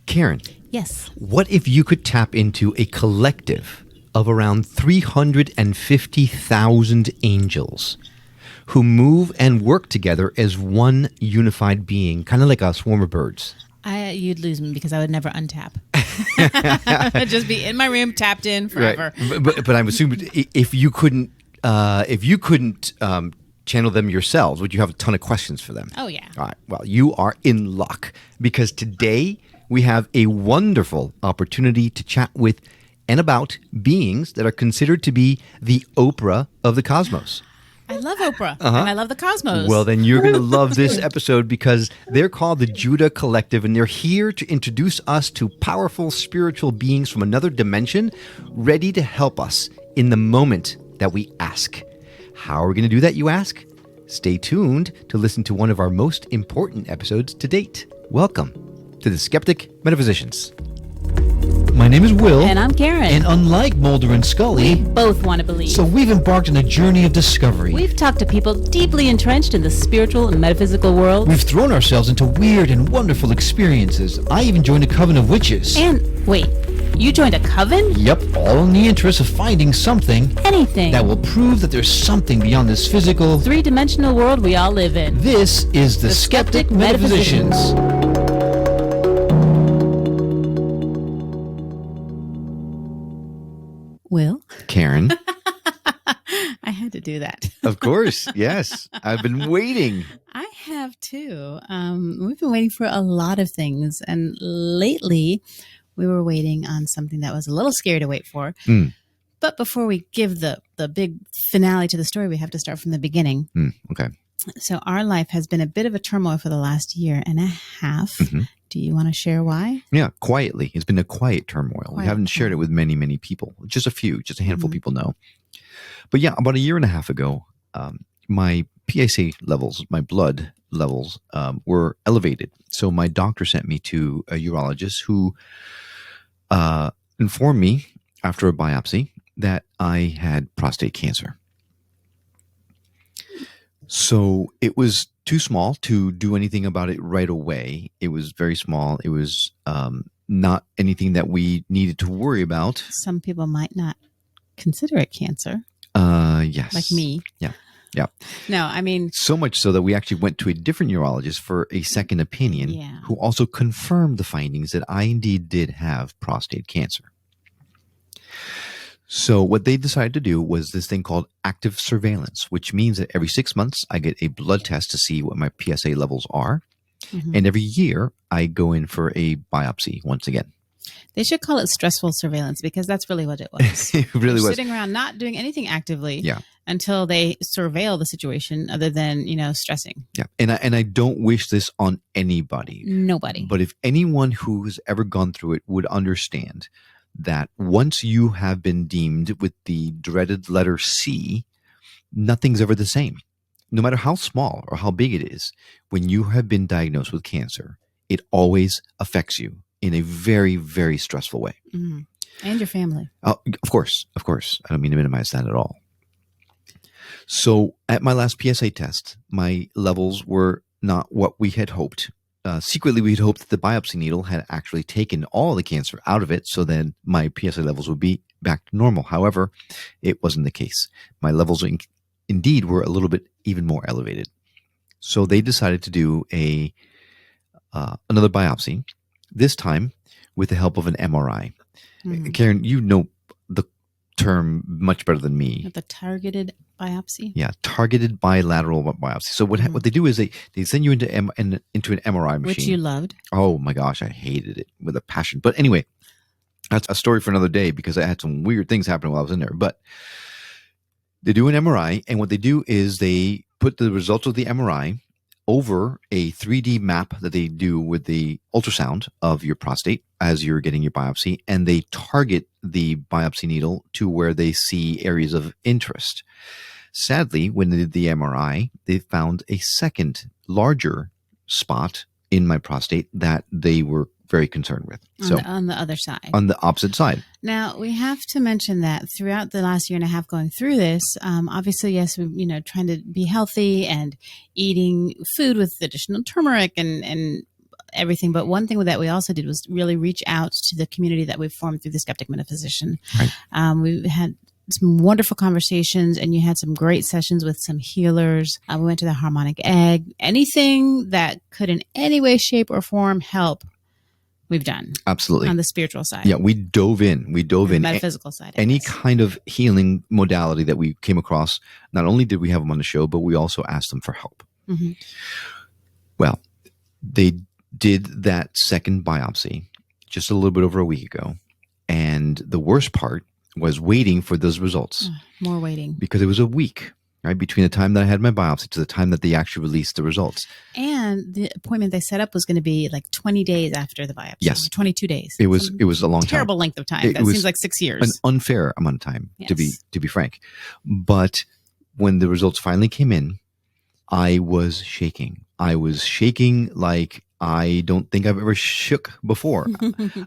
Karen, Yes. what if you could tap into a collective of around 350,000 angels who move and work together as one unified being, kind of like a swarm of birds? You'd lose me because I would never untap. I'd just be in my room, tapped in forever. Right. But I'm assuming if you couldn't channel them yourselves, would you have a ton of questions for them? Oh, yeah. All right. Well, you are in luck because today we have a wonderful opportunity to chat with and about beings that are considered to be the Oprah of the cosmos. I love Oprah, and I love the cosmos. Well, then you're going to love this episode because they're called the Judah Collective, and they're here to introduce us to powerful spiritual beings from another dimension, ready to help us in the moment that we ask. How are we going to do that, you ask? Stay tuned to listen to one of our most important episodes to date. Welcome to the Skeptic Metaphysicians. My name is Will. And I'm Karen. And unlike Mulder and Scully, we both want to believe. So we've embarked on a journey of discovery. We've talked to people deeply entrenched in the spiritual and metaphysical world. We've thrown ourselves into weird and wonderful experiences. I even joined a coven of witches. And wait, you joined a coven? Yep, all in the interest of finding something. Anything. That will prove that there's something beyond this physical, three-dimensional world we all live in. This is the Skeptic Metaphysicians. Will? Karen. I had to do that. Of course, yes. I've been waiting. I have too. We've been waiting for a lot of things. And lately, we were waiting on something that was a little scary to wait for. But before we give the big finale to the story, we have to start from the beginning. Okay. So our life has been a bit of a turmoil for the last year and a half. Mm-hmm. Do you want to share why? Yeah, quietly. It's been a quiet turmoil. We haven't shared it with many, many people. Just a few, just a handful of people know. But yeah, about a year and a half ago, my PSA levels, my blood levels were elevated. So my doctor sent me to a urologist who informed me after a biopsy that I had prostate cancer. So it was too small to do anything about it right away. It was very small. It was not anything that we needed to worry about. Some people might not consider it cancer. Yes. Like me. Yeah. Yeah. No, I mean. So much so that we actually went to a different urologist for a second opinion who also confirmed the findings that I indeed did have prostate cancer. So what they decided to do was this thing called active surveillance, which means that every 6 months I get a blood test to see what my PSA levels are. Mm-hmm. And every year I go in for a biopsy once again. They should call it stressful surveillance because that's really what it was. It really was. Sitting around not doing anything actively until they surveil the situation other than, stressing. Yeah. And I don't wish this on anybody. Nobody. But if anyone who has ever gone through it would understand that once you have been deemed with the dreaded letter C, nothing's ever the same. No matter how small or how big it is, when you have been diagnosed with cancer, it always affects you in a very, very stressful way. Mm-hmm. And your family. Of course. I don't mean to minimize that at all. So at my last PSA test, my levels were not what we had hoped. Secretly, we had hoped that the biopsy needle had actually taken all the cancer out of it, so then my PSA levels would be back to normal. However, it wasn't the case. My levels indeed were a little bit even more elevated. So they decided to do another biopsy, this time with the help of an MRI. Mm-hmm. Karen, you know the term much better than me. The targeted biopsy? Yeah, targeted bilateral biopsy. So what they do is they send you into an MRI machine. Which you loved. Oh my gosh, I hated it with a passion. But anyway, that's a story for another day because I had some weird things happen while I was in there. But they do an MRI, and what they do is they put the results of the MRI over a 3D map that they do with the ultrasound of your prostate as you're getting your biopsy, and they target the biopsy needle to where they see areas of interest. Sadly, when they did the MRI, they found a second larger spot in my prostate that they were very concerned with. On the other side. On the opposite side. Now, we have to mention that throughout the last year and a half going through this, obviously, yes, trying to be healthy and eating food with additional turmeric and everything. But one thing that we also did was really reach out to the community that we've formed through the Skeptic Metaphysician. Right. We had some wonderful conversations, and you had some great sessions with some healers. We went to the harmonic egg. Anything that could in any way, shape, or form help, we've done. Absolutely. On the spiritual side. Yeah, we dove in. The metaphysical side. Any kind of healing modality that we came across, not only did we have them on the show, but we also asked them for help. Mm-hmm. Well, they did that second biopsy just a little bit over a week ago. And the worst part was waiting for those results. More waiting. Because it was a week, right, between the time that I had my biopsy to the time that they actually released the results. And the appointment they set up was going to be like 20 days after the biopsy. Yes. 22 days. It was a long time. Terrible length of time. That seems like 6 years. An unfair amount of time, to be frank. But when the results finally came in, I was shaking. I was shaking like I don't think I've ever shook before.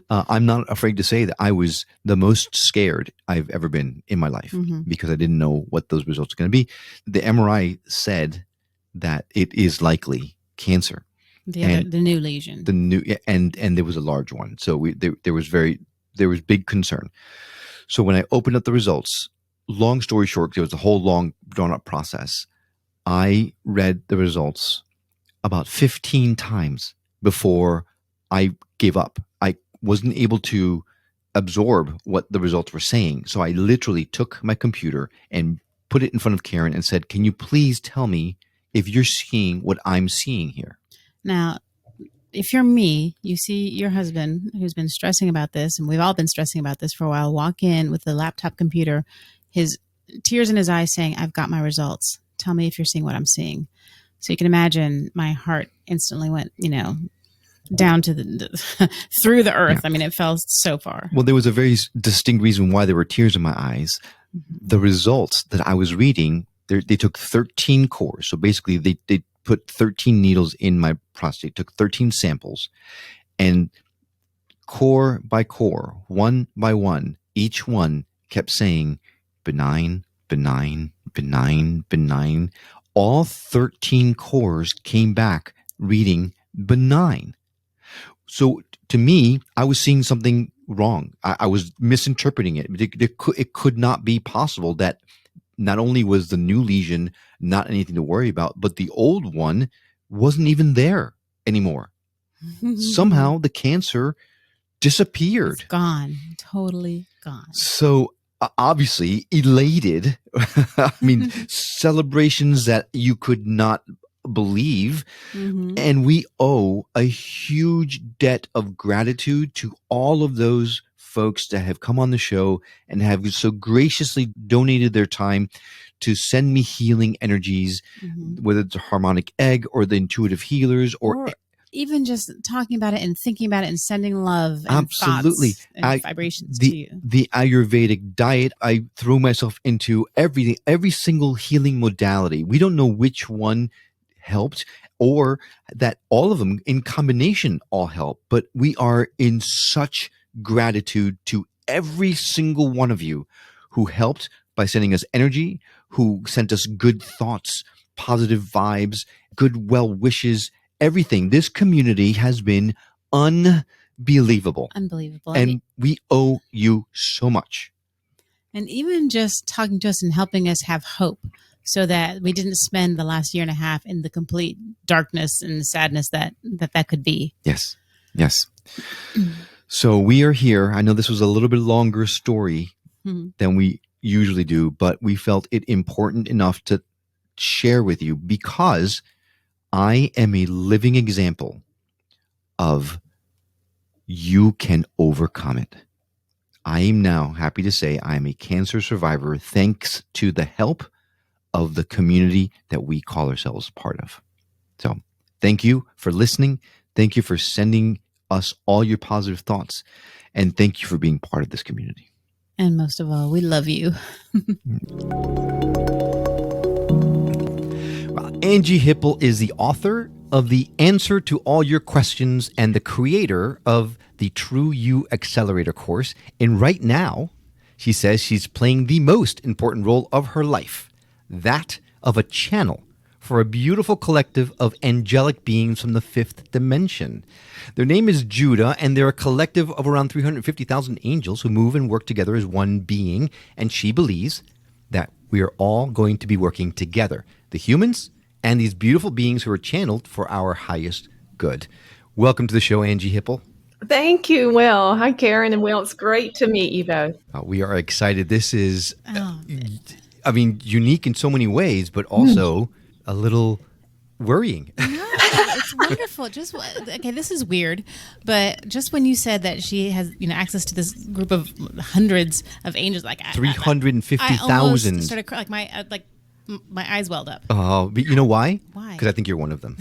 I'm not afraid to say that I was the most scared I've ever been in my life because I didn't know what those results are going to be. The MRI said that it is likely cancer. The new lesion. And there was a large one. So there was big concern. So when I opened up the results, long story short, there was a whole long drawn up process. I read the results about 15 times before I gave up. I wasn't able to absorb what the results were saying. So I literally took my computer and put it in front of Karen and said, can you please tell me if you're seeing what I'm seeing here? Now, if you're me, you see your husband who's been stressing about this, and we've all been stressing about this for a while, walk in with the laptop computer, his tears in his eyes saying, I've got my results. Tell me if you're seeing what I'm seeing. So you can imagine my heart instantly went, down to through the earth. Yeah. I mean, it fell so far. Well, there was a very distinct reason why there were tears in my eyes. The results that I was reading, they took 13 cores. So basically they put 13 needles in my prostate, took 13 samples, and core by core, one by one, each one kept saying benign, benign, benign, benign. All 13 cores came back reading benign. So to me, I was seeing something wrong. I was misinterpreting it. It could not be possible that not only was the new lesion not anything to worry about, but the old one wasn't even there anymore. Somehow the cancer disappeared. It's gone. Totally gone. So obviously elated. I mean, celebrations that you could not believe. And we owe a huge debt of gratitude to all of those folks that have come on the show and have so graciously donated their time to send me healing energies, whether it's a harmonic egg or the intuitive healers or even just talking about it and thinking about it and sending love and absolutely thoughts and vibrations to you. The Ayurvedic diet, I threw myself into everything, every single healing modality. We don't know which one helped or that all of them in combination all help, but we are in such gratitude to every single one of you who helped by sending us energy, who sent us good thoughts, positive vibes, good well wishes, everything. This community has been unbelievable. Unbelievable. And we owe you so much. And even just talking to us and helping us have hope so that we didn't spend the last year and a half in the complete darkness and sadness that could be. Yes. Yes. So we are here. I know this was a little bit longer story than we usually do, but we felt it important enough to share with you because I am a living example of you can overcome it. I am now happy to say I am a cancer survivor thanks to the help of the community that we call ourselves part of. So thank you for listening. Thank you for sending us all your positive thoughts. And thank you for being part of this community. And most of all, we love you. Anjie Hipple is the author of The Answer to All Your Questions and the creator of the True You Accelerator course. And right now, she says she's playing the most important role of her life, that of a channel for a beautiful collective of angelic beings from the fifth dimension. Their name is Judah, and they're a collective of around 350,000 angels who move and work together as one being. And she believes that we are all going to be working together, the humans and these beautiful beings who are channeled for our highest good. Welcome to the show, Anjie Hipple. Thank you, Will. Hi, Karen and Will. It's great to meet you both. We are excited. This is, unique in so many ways, but also a little worrying. No, it's wonderful. This is weird, but just when you said that she has, access to this group of hundreds of angels, like 350,000. I almost started crying. My eyes welled up. Oh, but you know why? Why? Because I think you're one of them.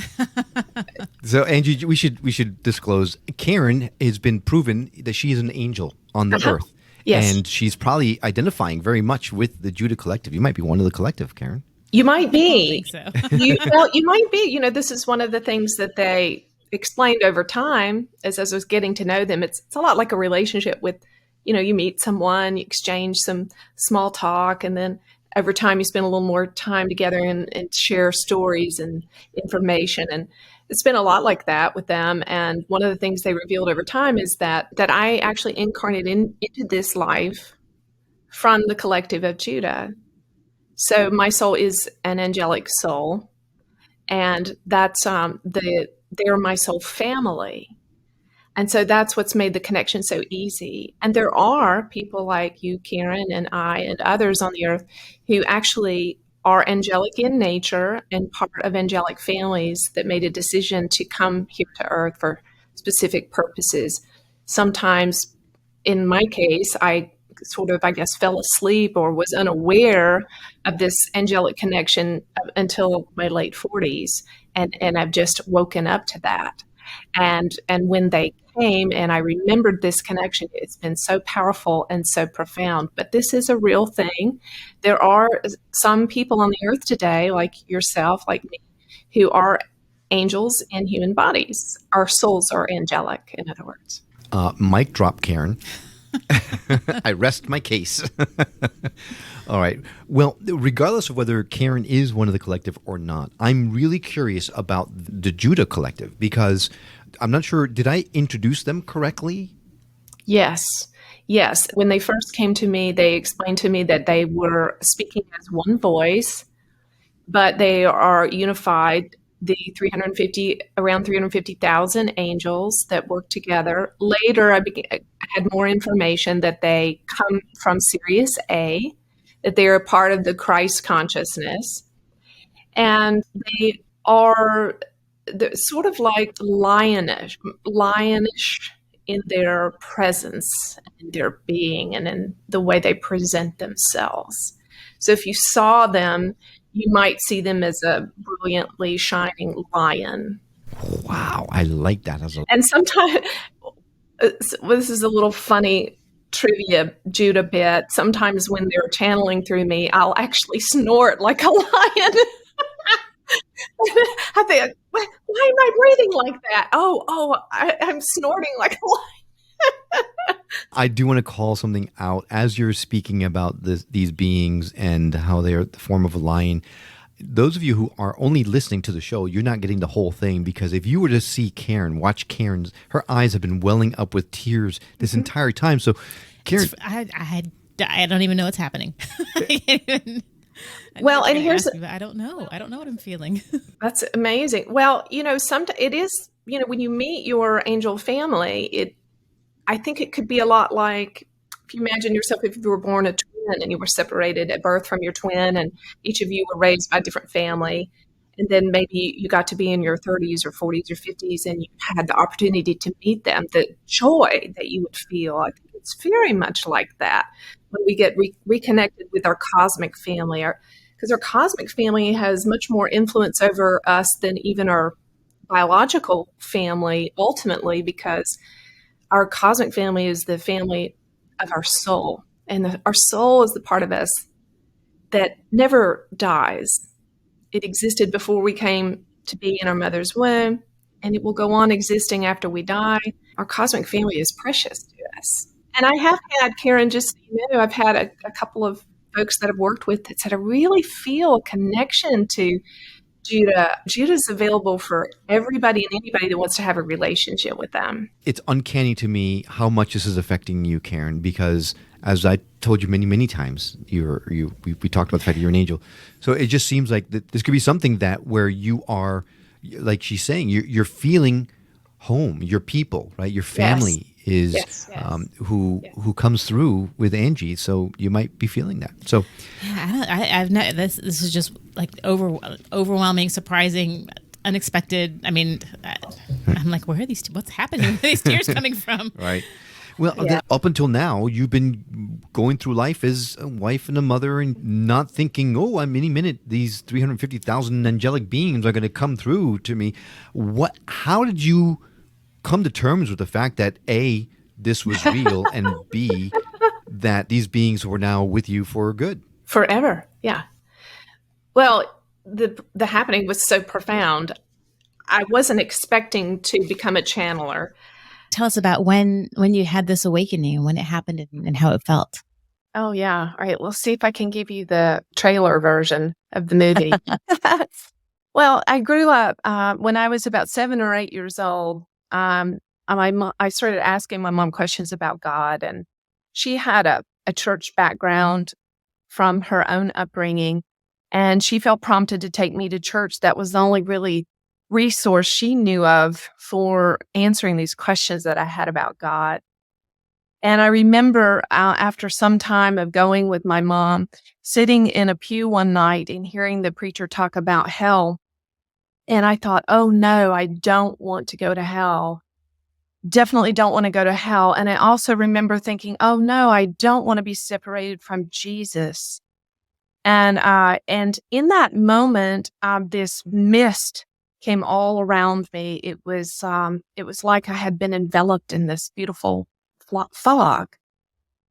So, Angie, we should disclose. Karen has been proven that she is an angel on the earth. Yes. And she's probably identifying very much with the Judah collective. You might be one of the collective, Karen. You might be. I don't think you might be. This is one of the things that they explained over time as I was getting to know them. It's a lot like a relationship with, you meet someone, you exchange some small talk, and then over time you spend a little more time together and share stories and information. And it's been a lot like that with them. And one of the things they revealed over time is that I actually incarnated into this life from the collective of Judah. So my soul is an angelic soul, and that's they're my soul family. And so that's what's made the connection so easy. And there are people like you, Karen, and I, and others on the earth who actually are angelic in nature and part of angelic families that made a decision to come here to earth for specific purposes. Sometimes, in my case, I sort of, fell asleep or was unaware of this angelic connection until my late 40s. And I've just woken up to that. And when they came and I remembered this connection, it's been so powerful and so profound. But this is a real thing. There are some people on the earth today, like yourself, like me, who are angels in human bodies. Our souls are angelic, in other words. Mic drop, Karen. I rest my case. All right. Well, regardless of whether Karen is one of the collective or not, I'm really curious about the Judah collective because I'm not sure, did I introduce them correctly? Yes. When they first came to me, they explained to me that they were speaking as one voice, but they are unified, around 350,000 angels that work together. Later, I had more information that they come from Sirius A, that they are a part of the Christ consciousness, and they are sort of like lionish in their presence, in their being, and in the way they present themselves. So if you saw them, you might see them as a brilliantly shining lion. Wow, I like that. And sometimes, this is a little funny trivia Judah bit. Sometimes when they're channeling through me, I'll actually snort like a lion. I think, why am I breathing like that? I'm snorting like a lion. I do want to call something out as you're speaking about these beings and how they're the form of a lion. Those of you who are only listening to the show, you're not getting the whole thing, because if you were to see Karen, watch Karen's, her eyes have been welling up with tears this entire time. So, Karen, I don't even know what's happening. Well, and here's, I don't know what I'm feeling. That's amazing. Well, sometimes it is, when you meet your angel family, I think it could be a lot like, if you imagine yourself, if you were born a twin and you were separated at birth from your twin, and each of you were raised by a different family, and then maybe you got to be in your 30s or 40s or 50s and you had the opportunity to meet them, the joy that you would feel, I think it's very much like that when we get reconnected with our cosmic family, because our cosmic family has much more influence over us than even our biological family ultimately, because our cosmic family is the family of our soul. And our soul is the part of us that never dies. It existed before we came to be in our mother's womb, and it will go on existing after we die. Our cosmic family is precious to us. And I have had, Karen, just so you know, I've had a couple of folks that I've worked with that said, I really feel a connection to Judah's available for everybody and anybody that wants to have a relationship with them. It's uncanny to me how much this is affecting you, Karen, because as I told you many, many times, we talked about the fact that you're an angel. So it just seems like that this could be something that where you are, like she's saying, you're feeling home, your people, right? Your family is Yes. who comes through with Anjie. So you might be feeling that. So Yeah, I've not. This is just like overwhelming, surprising, unexpected. I mean, I'm like, where are these? What's happening? Where are these tears coming from? right. Well, then up until now, you've been going through life as a wife and a mother and not thinking, oh, any minute these 350,000 angelic beings are going to come through to me. How did you come to terms with the fact that A, this was real, and B, that these beings were now with you for good? Forever. Yeah. Well, the happening was so profound. I wasn't expecting to become a channeler. Tell us about when you had this awakening, when it happened, and how it felt. Oh, yeah. All right. Let's see if I can give you the trailer version of the movie. Well, I grew up when I was about 7 or 8 years old. I started asking my mom questions about God, and she had a church background from her own upbringing, and she felt prompted to take me to church. That was the only really resource she knew of for answering these questions that I had about God. And I remember after some time of going with my mom, sitting in a pew one night and hearing the preacher talk about hell. And I thought, oh no, I don't want to go to hell. Definitely don't want to go to hell. And I also remember thinking, oh no, I don't want to be separated from Jesus. And in that moment, this mist came all around me. It was like I had been enveloped in this beautiful fog.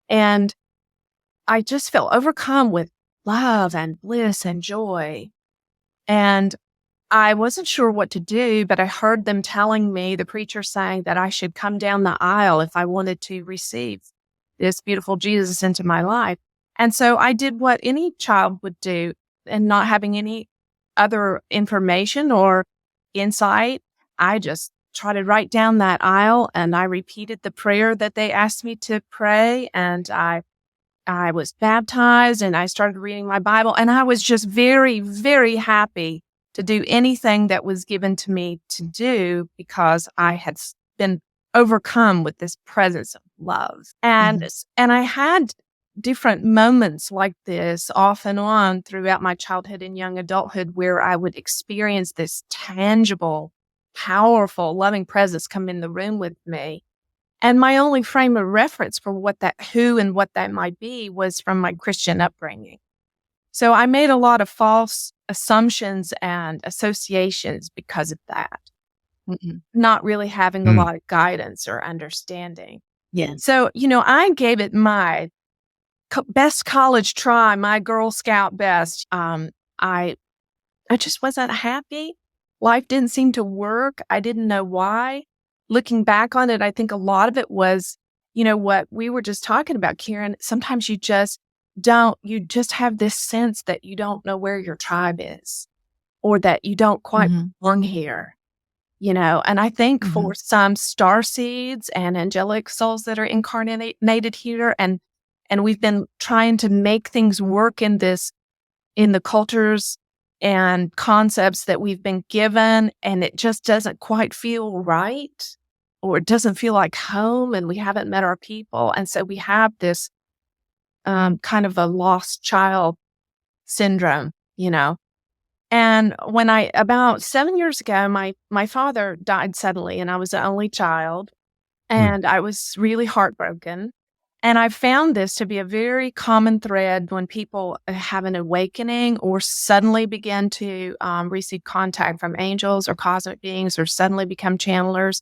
And I just felt overcome with love and bliss and joy. And I wasn't sure what to do, but I heard them telling me, the preacher saying that I should come down the aisle if I wanted to receive this beautiful Jesus into my life. And so I did what any child would do, and not having any other information or insight, I just trotted right down that aisle and I repeated the prayer that they asked me to pray. And I was baptized and I started reading my Bible, and I was just very, very happy to do anything that was given to me to do, because I had been overcome with this presence of love. And I had different moments like this off and on throughout my childhood and young adulthood, where I would experience this tangible, powerful, loving presence come in the room with me. And my only frame of reference for who and what that might be was from my Christian upbringing. So I made a lot of false assumptions and associations because of that. Not really having a lot of guidance or understanding. Yeah. So, I gave it my best college try, my Girl Scout best. I just wasn't happy. Life didn't seem to work. I didn't know why. Looking back on it, I think a lot of it was, what we were just talking about, Karen. Sometimes you just have this sense that you don't know where your tribe is, or that you don't quite belong here, and I think for some star seeds and angelic souls that are incarnated here, and we've been trying to make things work in the cultures and concepts that we've been given, and it just doesn't quite feel right, or it doesn't feel like home, and we haven't met our people. And so we have this kind of a lost child syndrome, And when about 7 years ago, my father died suddenly, and I was the only child, and I was really heartbroken. And I found this to be a very common thread when people have an awakening or suddenly begin to receive contact from angels or cosmic beings, or suddenly become channelers.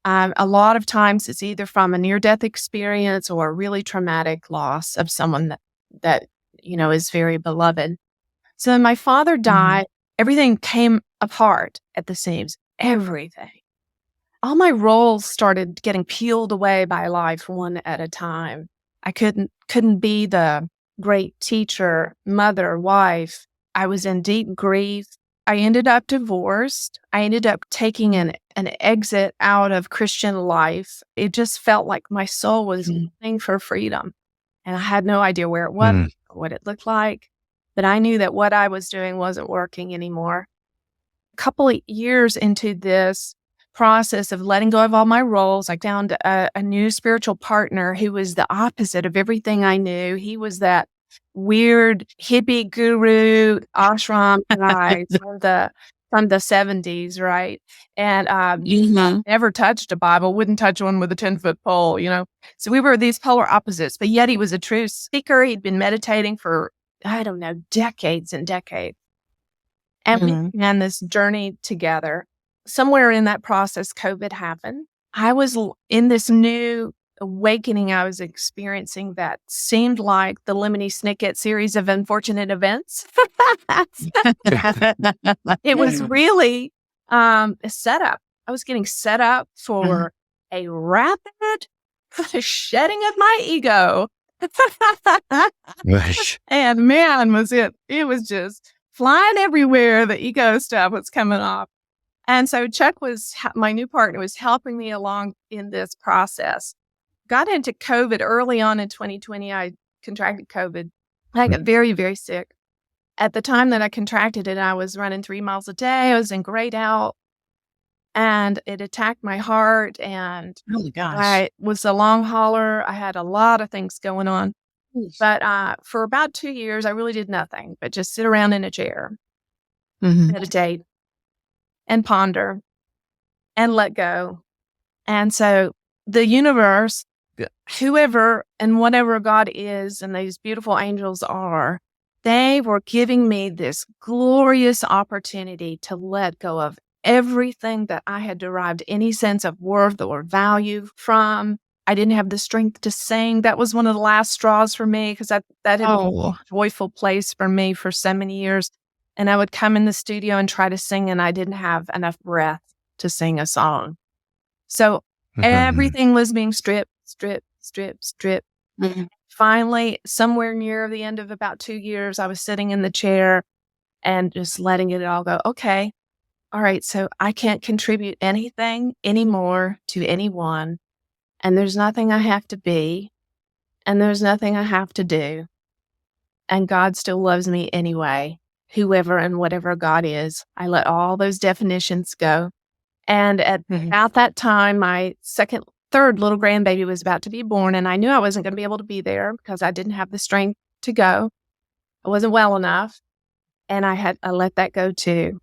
A lot of times it's either from a near-death experience or a really traumatic loss of someone that is very beloved. So when my father died, everything came apart at the seams. Everything. All my roles started getting peeled away by life one at a time. I couldn't be the great teacher, mother, wife. I was in deep grief. I ended up divorced. I ended up taking an exit out of Christian life. It just felt like my soul was longing for freedom. And I had no idea where it was, or what it looked like. But I knew that what I was doing wasn't working anymore. A couple of years into this process of letting go of all my roles, I found a new spiritual partner who was the opposite of everything I knew. He was that weird hippie guru ashram guy from the 70s, right? And never touched a Bible, wouldn't touch one with a 10-foot pole, So we were these polar opposites, but yet he was a true seeker. He'd been meditating for, I don't know, decades and decades. And we began this journey together. Somewhere in that process, COVID happened. I was in this new awakening I was experiencing that seemed like the Lemony Snicket series of unfortunate events. It was really a setup. I was getting set up for a rapid shedding of my ego. And man, was it was just flying everywhere. The ego stuff was coming off. And so Chuck my new partner, was helping me along in this process. Got into COVID early on in 2020. I contracted COVID. I got very, very sick. At the time that I contracted it, I was running 3 miles a day. I was in grayed out, and it attacked my heart. And oh my gosh, I was a long hauler. I had a lot of things going on. But for about 2 years, I really did nothing but just sit around in a chair, meditate, and ponder, and let go. And so the universe, whoever and whatever God is and these beautiful angels are, they were giving me this glorious opportunity to let go of everything that I had derived any sense of worth or value from. I didn't have the strength to sing. That was one of the last straws for me, because that had been a joyful place for me for so many years. And I would come in the studio and try to sing, and I didn't have enough breath to sing a song. So everything was being stripped. Finally, somewhere near the end of about 2 years, I was sitting in the chair and just letting it all go. Okay. All right. So I can't contribute anything anymore to anyone. And there's nothing I have to be. And there's nothing I have to do. And God still loves me anyway, whoever and whatever God is. I let all those definitions go. And at about that time, my third little grandbaby was about to be born, and I knew I wasn't going to be able to be there because I didn't have the strength to go. I wasn't well enough, and I let that go too.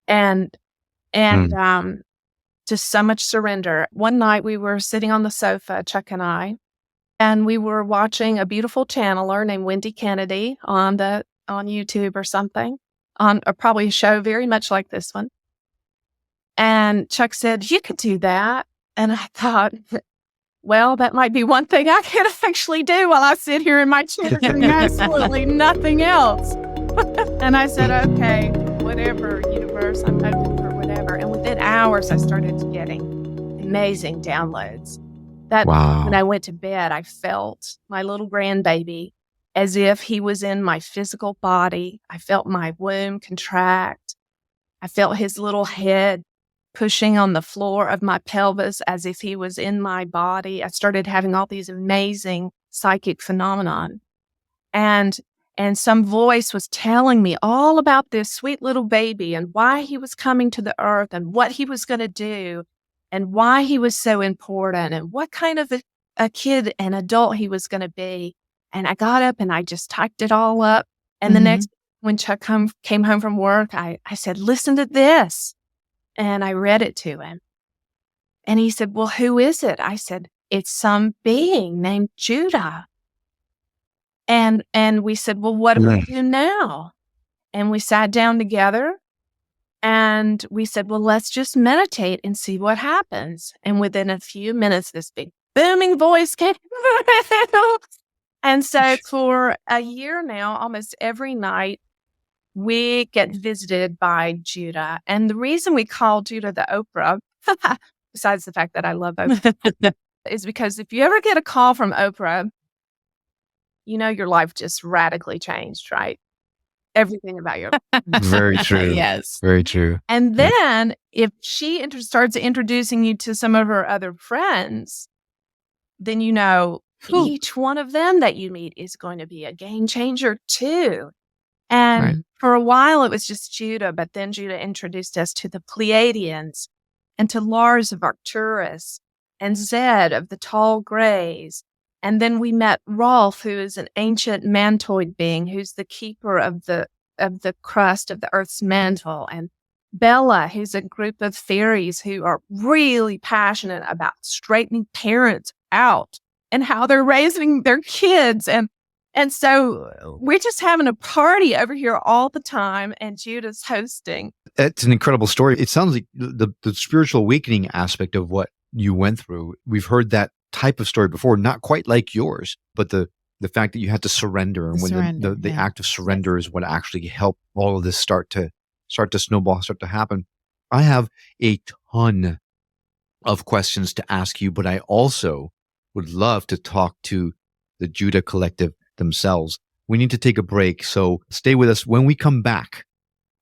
And just so much surrender. One night we were sitting on the sofa, Chuck and I, and we were watching a beautiful channeler named Wendy Kennedy on YouTube or something, on probably a show very much like this one. And Chuck said, "You could do that." And I thought, well, that might be one thing I can actually do while I sit here in my chair doing absolutely nothing else. And I said, okay, whatever, universe, I'm open for whatever. And within hours, I started getting amazing downloads. When I went to bed, I felt my little grandbaby as if he was in my physical body. I felt my womb contract. I felt his little head pushing on the floor of my pelvis as if he was in my body. I started having all these amazing psychic phenomenon. And some voice was telling me all about this sweet little baby and why he was coming to the earth and what he was going to do and why he was so important and what kind of a kid and adult he was going to be. And I got up and I just typed it all up. And the next, when Chuck came home from work, I said, listen to this. And I read it to him. And he said, well, who is it? I said, it's some being named Judah. And we said, well, what do we do now? And we sat down together and we said, well, let's just meditate and see what happens. And within a few minutes, this big booming voice came. And so for a year now, almost every night, we get visited by Judah. And the reason we call Judah the Oprah, besides the fact that I love Oprah, is because if you ever get a call from Oprah, your life just radically changed, right? everything about your life. Very true. Yes. Very true. And then if she starts introducing you to some of her other friends, then you know each one of them that you meet is going to be a game changer too. And Right. for a while it was just Judah, but then Judah introduced us to the Pleiadians and to Lars of Arcturus and Zed of the Tall Grays. And then we met Rolf, who is an ancient mantoid being, who's the keeper of the crust of the Earth's mantle, and Bella, who's a group of fairies who are really passionate about straightening parents out and how they're raising their kids. And so we're just having a party over here all the time, and Judah's hosting. It's an incredible story. It sounds like the spiritual awakening aspect of what you went through. We've heard that type of story before, not quite like yours, but the fact that you had to surrender, and when the act of surrender is what actually helped all of this start to snowball, start to happen. I have a ton of questions to ask you, but I also would love to talk to the Judah Collective themselves. We need to take a break, so stay with us. When we come back,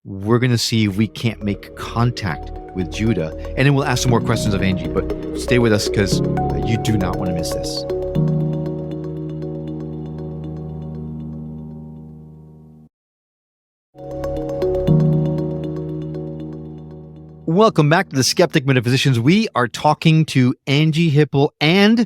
we're going to see if we can't make contact with Judah, and then we'll ask some more questions of Angie, but stay with us because you do not want to miss this. Welcome back to the Skeptic Metaphysicians. We are talking to Anjie Hipple and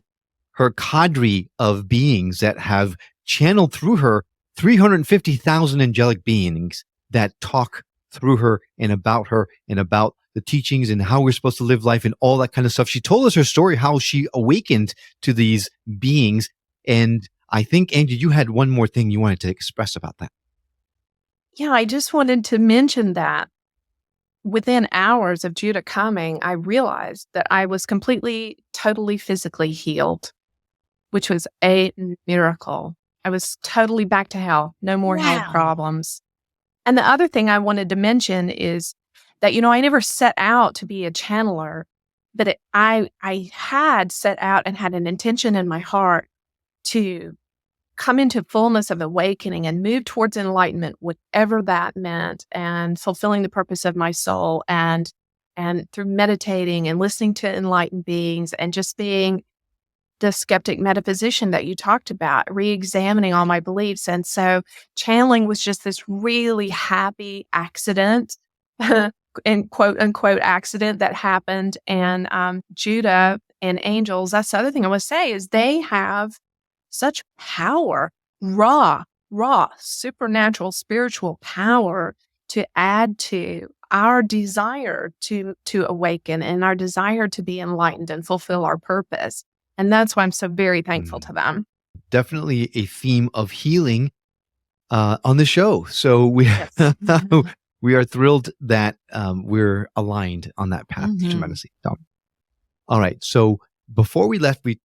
her cadre of beings that have channeled through her 350,000 angelic beings that talk through her and about the teachings and how we're supposed to live life and all that kind of stuff. She told us her story, how she awakened to these beings. And I think, Anjie, you had one more thing you wanted to express about that. Yeah, I just wanted to mention that within hours of Judah coming, I realized that I was completely, totally physically healed, which was a miracle. I was totally back to health, no more health problems. And the other thing I wanted to mention is that, I never set out to be a channeler, but I had set out and had an intention in my heart to come into fullness of awakening and move towards enlightenment, whatever that meant, and fulfilling the purpose of my soul, and through meditating and listening to enlightened beings and just being the skeptic metaphysician that you talked about, re-examining all my beliefs. And so channeling was just this really happy accident, and quote unquote accident that happened. And Judah and angels, that's the other thing I want to say, is they have such power, raw, supernatural, spiritual power to add to our desire to awaken and our desire to be enlightened and fulfill our purpose. And that's why I'm so very thankful to them. Definitely a theme of healing on the show. So we we are thrilled that we're aligned on that path tremendously. So, all right. So before we left, we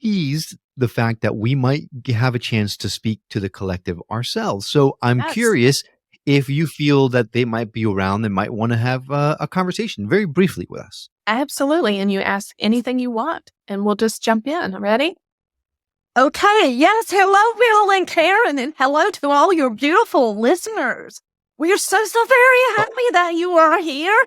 teased the fact that we might have a chance to speak to the collective ourselves. So I'm curious if you feel that they might be around and might want to have a conversation very briefly with us. Absolutely. And you ask anything you want and we'll just jump in. Ready? Okay. Yes. Hello, Bill and Karen, and hello to all your beautiful listeners. We are so very happy that you are here.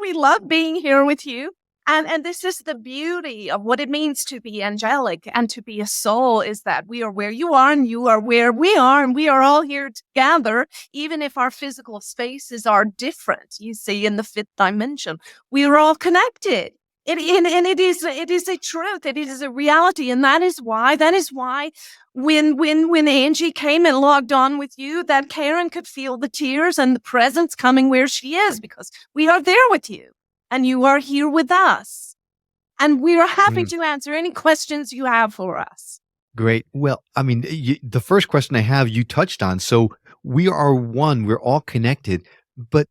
We love being here with you. And this is the beauty of what it means to be angelic and to be a soul, is that we are where you are and you are where we are, and we are all here together, even if our physical spaces are different. You see, in the fifth dimension, we are all connected. It is a truth. It is a reality. And that is why when Angie came and logged on with you, that Karen could feel the tears and the presence coming where she is, because we are there with you. And you are here with us. And we are happy to answer any questions you have for us. Great. Well, I mean, the first question I have, you touched on. So we are one, we're all connected. But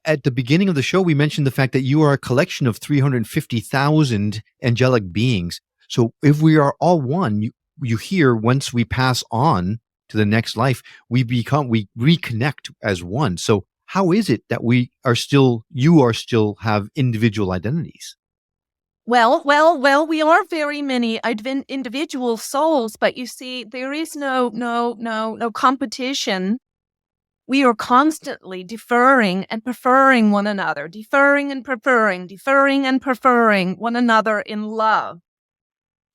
at the beginning of the show, we mentioned the fact that you are a collection of 350,000 angelic beings. So if we are all one, you hear, once we pass on to the next life, we reconnect as one. So how is it that you are still have individual identities? Well, we are very many individual souls, but you see, there is no competition we are constantly deferring and preferring one another, deferring and preferring one another in love.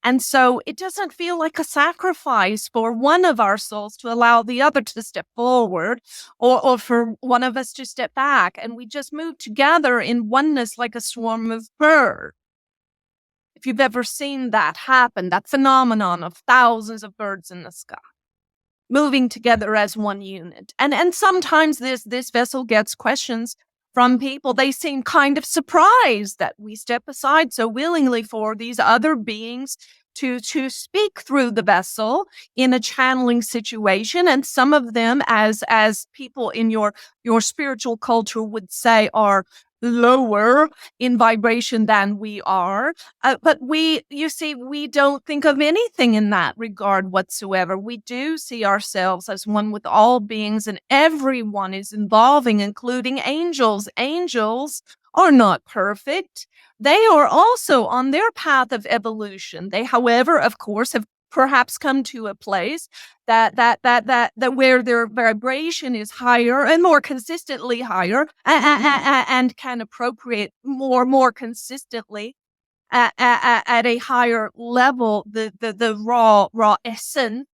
And so it doesn't feel like a sacrifice for one of our souls to allow the other to step forward, or for one of us to step back. And we just move together in oneness like a swarm of birds. If you've ever seen that happen, that phenomenon of thousands of birds in the sky moving together as one unit. And sometimes this vessel gets questions from people. They seem kind of surprised that we step aside so willingly for these other beings to speak through the vessel in a channeling situation. And some of them, as people in your spiritual culture would say, are lower in vibration than we are. But you see, we don't think of anything in that regard whatsoever. We do see ourselves as one with all beings, and everyone is involving, including angels. Angels are not perfect. They are also on their path of evolution. They, however, of course, have perhaps come to a place that where their vibration is higher and more consistently higher, and can appropriate more consistently at a higher level the raw essence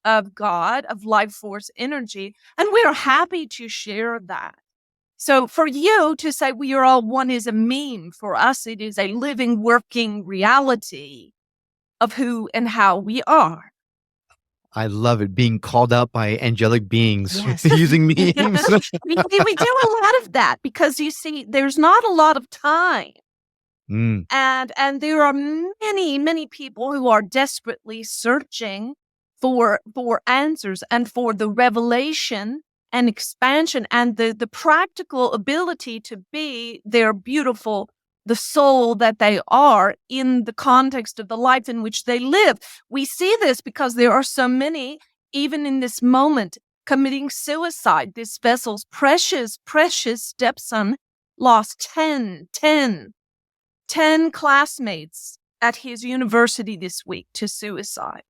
of God, of life force energy, and we're happy to share that. So for you to say we are all one is a meme. For us, it is a living, working reality of who and how we are. I love it, being called out by angelic beings Yes. using memes. we do a lot of that because, you see, there's not a lot of time. And there are many people who are desperately searching for answers and for the revelation and expansion and the practical ability to be their beautiful, the soul that they are in the context of the life in which they live. We see this because there are so many, even in this moment, committing suicide. This vessel's precious stepson lost 10 classmates at his university this week to suicide.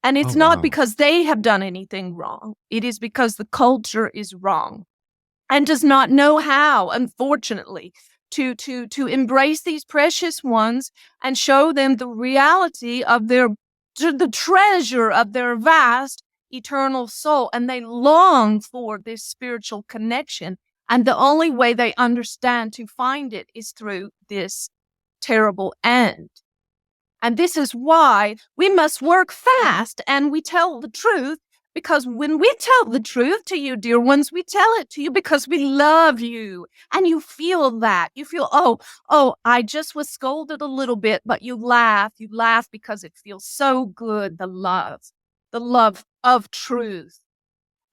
And it's not because they have done anything wrong. It is because the culture is wrong and does not know how, unfortunately, to embrace these precious ones and show them the reality of the treasure of their vast eternal soul. And they long for this spiritual connection. And the only way they understand to find it is through this terrible end. And this is why we must work fast and we tell the truth, because when we tell the truth to you, dear ones, we tell it to you because we love you. And you feel that. You feel, oh, I just was scolded a little bit, but you laugh. You laugh because it feels so good, the love of truth.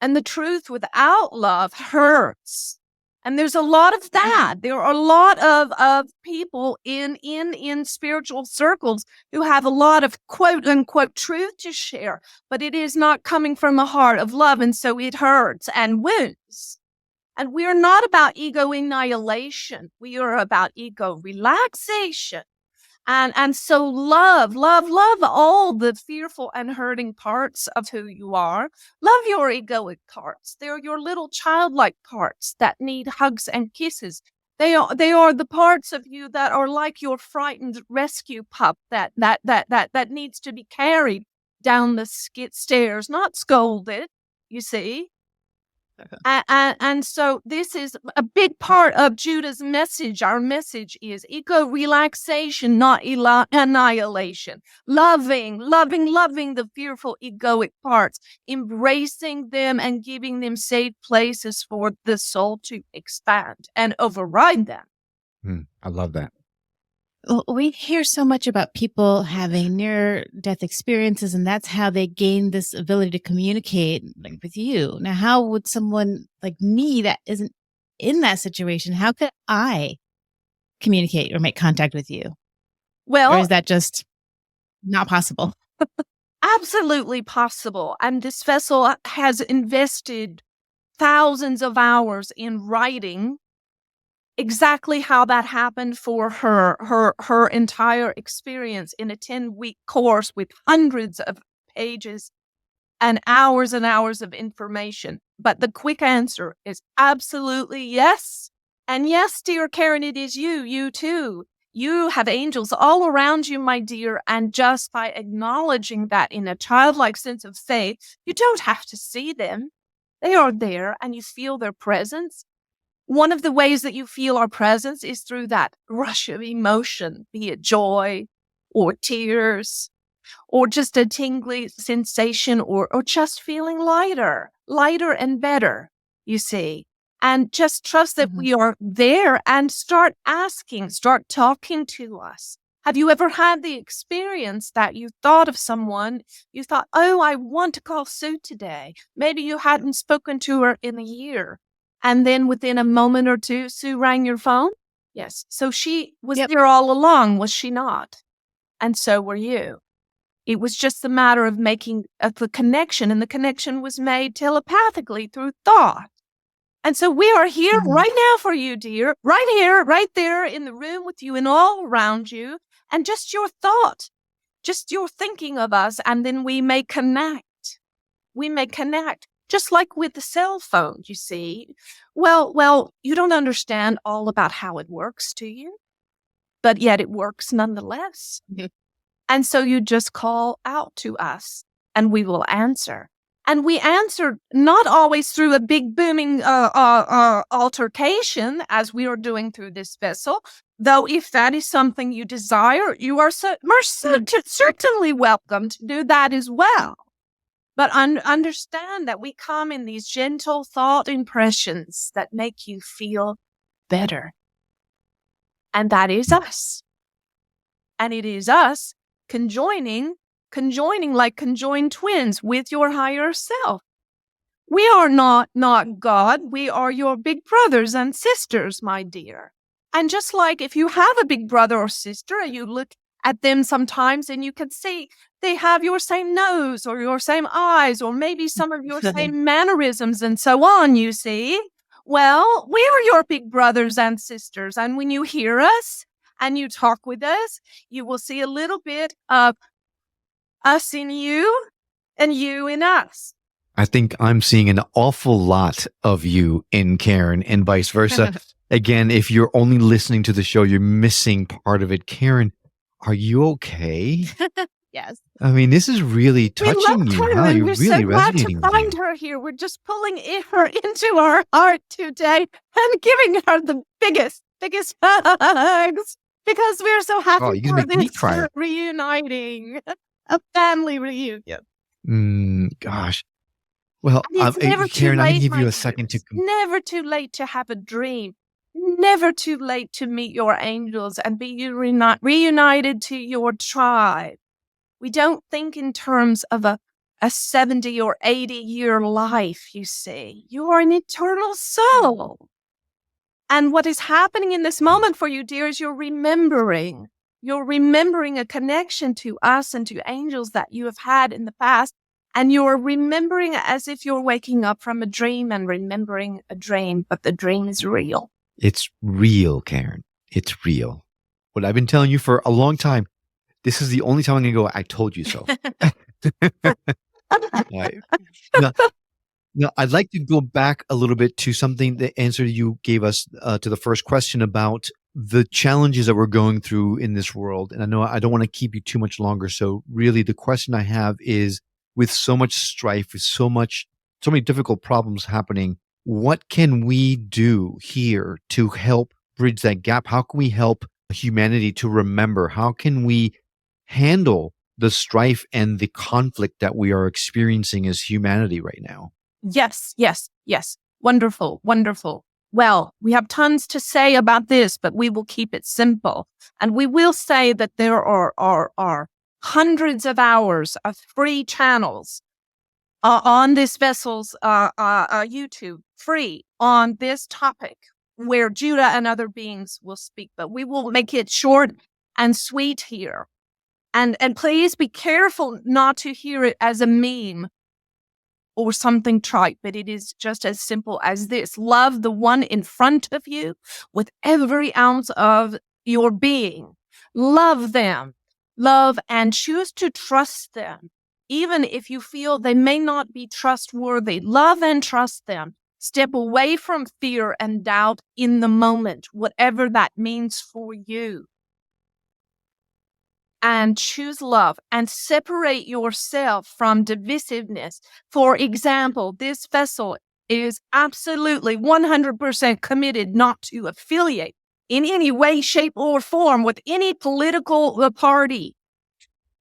And the truth without love hurts. And there's a lot of that. There are a lot of people in spiritual circles who have a lot of quote unquote truth to share, but it is not coming from a heart of love. And so it hurts and wounds. And we are not about ego annihilation. We are about ego relaxation. And so love all the fearful and hurting parts of who you are. Love your egoic parts. They're your little childlike parts that need hugs and kisses. They are the parts of you that are like your frightened rescue pup that needs to be carried down the stairs, not scolded, you see. And so this is a big part of Judah's message. Our message is ego relaxation, not annihilation. Loving the fearful egoic parts, embracing them and giving them safe places for the soul to expand and override them. I love that. Well, we hear so much about people having near-death experiences, and that's how they gain this ability to communicate, like with you. Now, how would someone like me that isn't in that situation, how could I communicate or make contact with you? Well, or is that just not possible? Absolutely possible. And this vessel has invested thousands of hours in writing exactly how that happened for her entire experience in a 10-week course with hundreds of pages and hours of information. But the quick answer is absolutely yes. And yes, dear Karen, it is you too. You have angels all around you, my dear. And just by acknowledging that in a childlike sense of faith, you don't have to see them. They are there and you feel their presence. One of the ways that you feel our presence is through that rush of emotion, be it joy or tears, or just a tingly sensation, or just feeling lighter and better, you see. And just trust that we are there and start talking to us. Have you ever had the experience that you thought of someone, you thought, oh, I want to call Sue today. Maybe you hadn't spoken to her in a year. And then within a moment or two, Sue rang your phone? Yes. So she was there all along, was she not? And so were you. It was just a matter of making the connection, and the connection was made telepathically through thought. And so we are here right now for you, dear, right here, right there in the room with you and all around you, and just your thought, just your thinking of us, and then we may connect. We may connect, just like with the cell phone, you see. Well, you don't understand all about how it works, do you? But yet it works nonetheless. And so you just call out to us and we will answer. And we answer not always through a big booming altercation as we are doing through this vessel, though if that is something you desire, you are certainly welcome to do that as well. But understand that we come in these gentle thought impressions that make you feel better. And that is us. And it is us conjoining like conjoined twins with your higher self. We are not God. We are your big brothers and sisters, my dear. And just like if you have a big brother or sister, and you look at them sometimes and you can see they have your same nose or your same eyes or maybe some of your same mannerisms and so on, you see. Well, we are your big brothers and sisters. And when you hear us and you talk with us, you will see a little bit of us in you and you in us. I think I'm seeing an awful lot of you in Karen and vice versa. Again, if you're only listening to the show, you're missing part of it. Karen, are you okay? Yes. I mean, this is really touching you. Huh? You're We're really so glad to resonating with find you. her here. We're just pulling her into our heart today and giving her the biggest hugs because we're so happy Oh, you're for gonna make me this cry. reuniting, a family reunion. Gosh. Well, And it's never Karen, too I'm late, going to give my you a second to. dears. Never too late to have a dream. Never too late to meet your angels and be reunited to your tribe. We don't think in terms of a 70 or 80-year life, you see. You are an eternal soul. And what is happening in this moment for you, dear, is you're remembering. You're remembering a connection to us and to angels that you have had in the past. And you're remembering as if you're waking up from a dream and remembering a dream, but the dream is real. It's real, Karen. It's real. What I've been telling you for a long time, this is the only time I'm going to go, I told you so. Right. Now, I'd like to go back a little bit to something, the answer you gave us to the first question about the challenges that we're going through in this world. And I know I don't want to keep you too much longer. So really the question I have is, with so much strife, with so many difficult problems happening, what can we do here to help bridge that gap? How can we help humanity to remember? How can we handle the strife and the conflict that we are experiencing as humanity right now? Yes. Wonderful. Well, we have tons to say about this, but we will keep it simple. And we will say that there are hundreds of hours of free channels on this vessel's YouTube, free on this topic, where Judah and other beings will speak. But we will make it short and sweet here. And please be careful not to hear it as a meme or something trite, but it is just as simple as this. Love the one in front of you with every ounce of your being. Love them. Love and choose to trust them. Even if you feel they may not be trustworthy, love and trust them. Step away from fear and doubt in the moment, whatever that means for you. And choose love and separate yourself from divisiveness. For example, this vessel is absolutely 100% committed not to affiliate in any way, shape, or form with any political party